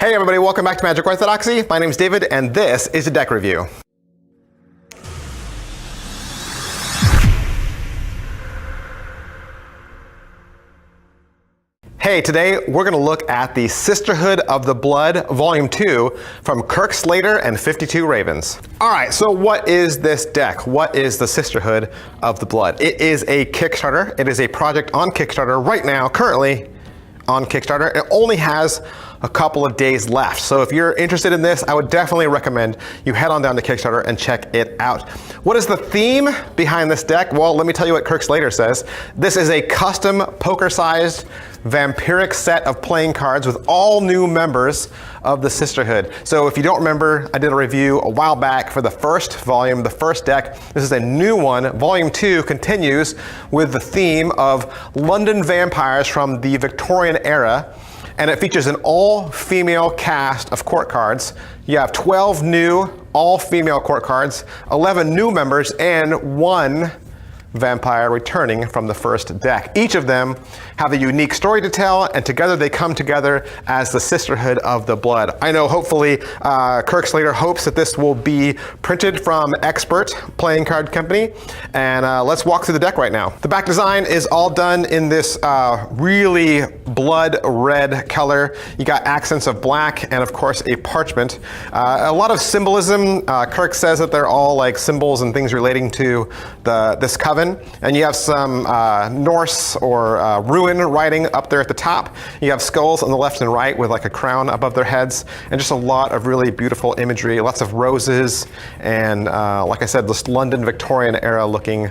Hey everybody, welcome back to Magic Orthodoxy. My name is David and this is a deck review. Hey, today we're going to look at the Sisterhood of the Blood Volume 2 from Kirk Slater and 52 Ravens. Alright, so what is this deck? What is the Sisterhood of the Blood? It is a Kickstarter. It is a project on Kickstarter right now, currently on Kickstarter. It only has a couple of days left. So if you're interested in this, I would definitely recommend you head on down to Kickstarter and check it out. What is the theme behind this deck? Well, let me tell you what Kirk Slater says. This is a custom poker-sized vampiric set of playing cards with all new members of the Sisterhood. So if you don't remember, I did a review a while back for the first volume, the first deck. This is a new one. Volume 2 continues with the theme of London vampires from the Victorian era. And it features an all-female cast of court cards. You have 12 new all-female court cards, 11 new members, and 1 vampire returning from the first deck. Each of them have a unique story to tell, and together they come together as the Sisterhood of the Blood. I know hopefully Kirk Slater hopes that this will be printed from Expert Playing Card Company, and let's walk through the deck right now. The back design is all done in this really blood red color. You got accents of black and of course a parchment. A lot of symbolism. Kirk says that they're all like symbols and things relating to this coven. And you have some Norse or Ruin writing up there at the top. You have skulls on the left and right with like a crown above their heads, and just a lot of really beautiful imagery, lots of roses, and like I said, this London Victorian era looking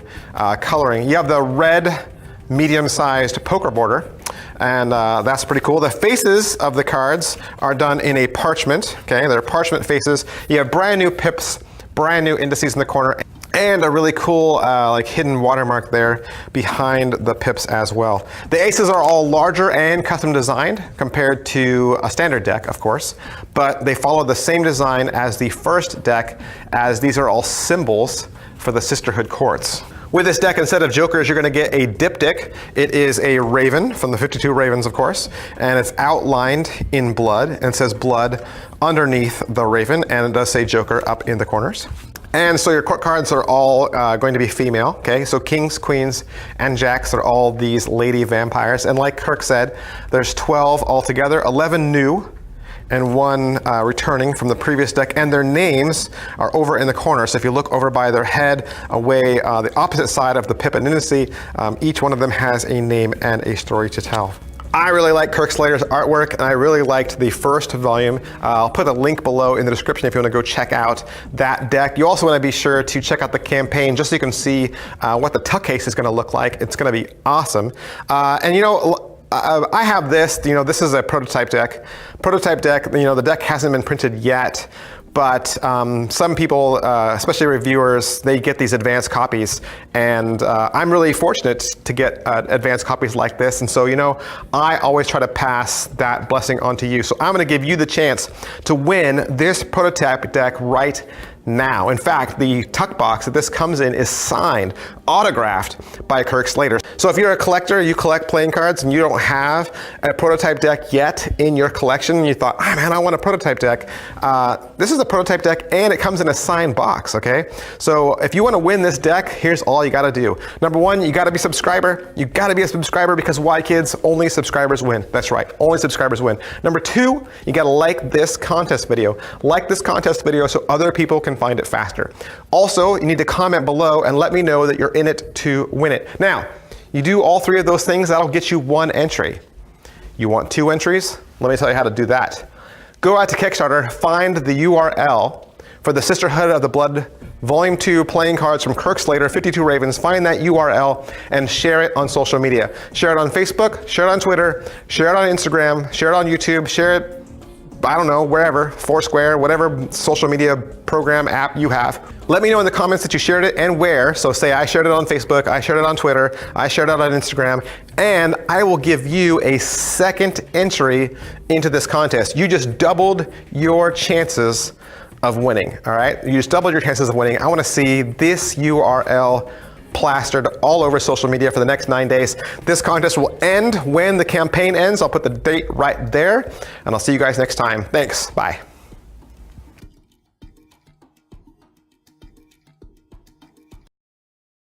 coloring. You have the red medium-sized poker border, and that's pretty cool. The faces of the cards are done in a parchment, okay? They're parchment faces. You have brand new pips, brand new indices in the corner, and a really cool like hidden watermark there behind the pips as well. The aces are all larger and custom designed compared to a standard deck, of course, but they follow the same design as the first deck, as these are all symbols for the Sisterhood courts. With this deck, instead of jokers, you're going to get a diptych. It is a raven from the 52 Ravens, of course, and it's outlined in blood, and it says blood underneath the raven, and it does say joker up in the corners. And so your court cards are all going to be female, okay? So kings, queens, and jacks are all these lady vampires. And like Kirk said, there's 12 altogether, 11 new, and 1 returning from the previous deck, and their names are over in the corner. So if you look over by their head, away the opposite side of the pip and indice, each one of them has a name and a story to tell. I really like Kirk Slater's artwork, and I really liked the first volume. I'll put a link below in the description if you want to go check out that deck. You also want to be sure to check out the campaign just so you can see what the tuck case is going to look like. It's going to be awesome. And you know, I have this, you know, this is a prototype deck. Prototype deck, you know, the deck hasn't been printed yet, but some people, especially reviewers, they get these advanced copies, and I'm really fortunate to get advanced copies like this, and so, you know, I always try to pass that blessing on to you. So I'm going to give you the chance to win this prototype deck right now. In fact, the tuck box that this comes in is signed, autographed by Kirk Slater. So if you're a collector, you collect playing cards, and you don't have a prototype deck yet in your collection, and you thought, oh man, I want a prototype deck. This is a prototype deck, and it comes in a signed box, okay? So if you want to win this deck, here's all you got to do. Number 1, you got to be a subscriber. You got to be a subscriber, because why, kids? Only subscribers win. That's right, only subscribers win. Number 2, you got to like this contest video. Like this contest video so other people can find it faster. Also, you need to comment below and let me know that you're in it to win it. Now, you do all 3 of those things, that'll get you 1 entry. You want 2 entries? Let me tell you how to do that. Go out to Kickstarter, find the URL for the Sisterhood of the Blood Volume 2 playing cards from Kirk Slater, 52 Ravens. Find that URL and share it on social media. Share it on Facebook, share it on Twitter, share it on Instagram, share it on YouTube, share it, I don't know, wherever, Foursquare, whatever social media program app you have. Let me know in the comments that you shared it and where. So say I shared it on Facebook, I shared it on Twitter, I shared it on Instagram, and I will give you a second entry into this contest. You just doubled your chances of winning, all right? You just doubled your chances of winning. I wanna see this URL plastered all over social media for the next 9 days. This contest will end when the campaign ends. I'll put the date right there, and I'll see you guys next time. Thanks. Bye.